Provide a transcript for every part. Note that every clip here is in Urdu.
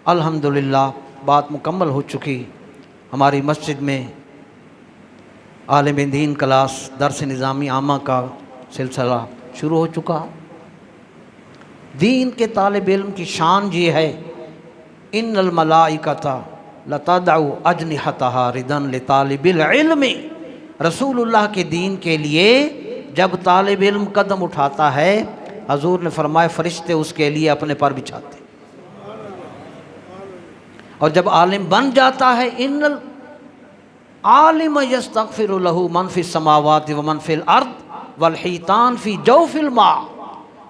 الحمدللہ بات مکمل ہو چکی. ہماری مسجد میں عالم دین کلاس درس نظامی عامہ کا سلسلہ شروع ہو چکا. دین کے طالب علم کی شان یہ ہے، ان الملائکۃ لتدع اجنحتہا رضا لطالب العلم. رسول اللہ کے دین کے لیے جب طالب علم قدم اٹھاتا ہے، حضور نے فرمایا فرشتے اس کے لیے اپنے پر بچھاتے. اور جب عالم بن جاتا ہے، ان العالم یستغفر لہ من فی السماوات ومن فی الارض والحیتان فی جوف الماء.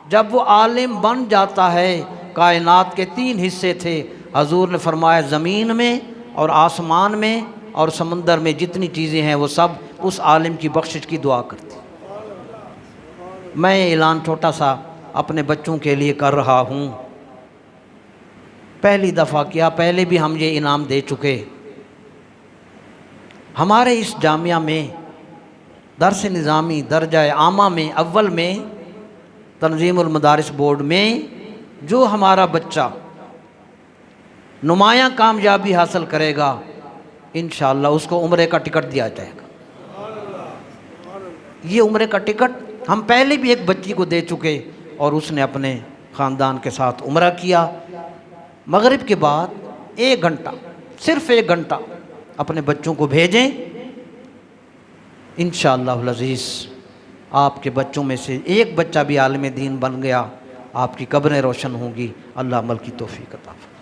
جب وہ عالم بن جاتا ہے، کائنات کے 3 حصے تھے، حضور نے فرمایا زمین میں اور آسمان میں اور سمندر میں جتنی چیزیں ہیں وہ سب اس عالم کی بخشش کی دعا کرتی. میں اعلان چھوٹا سا اپنے بچوں کے لیے کر رہا ہوں. پہلی دفعہ کیا، پہلے بھی ہم یہ انعام دے چکے. ہمارے اس جامعہ میں درس نظامی درجہ عامہ میں اول میں تنظیم المدارس بورڈ میں جو ہمارا بچہ نمایاں کامیابی حاصل کرے گا، انشاءاللہ اس کو عمرے کا ٹکٹ دیا جائے گا. یہ عمرے کا ٹکٹ ہم پہلے بھی ایک بچی کو دے چکے اور اس نے اپنے خاندان کے ساتھ عمرہ کیا. مغرب کے بعد 1 گھنٹہ، صرف 1 گھنٹہ اپنے بچوں کو بھیجیں. انشاءاللہ العزیز آپ کے بچوں میں سے ایک بچہ بھی عالم دین بن گیا، آپ کی قبریں روشن ہوں گی. اللہ عمل کی توفیق عطا فرمائے.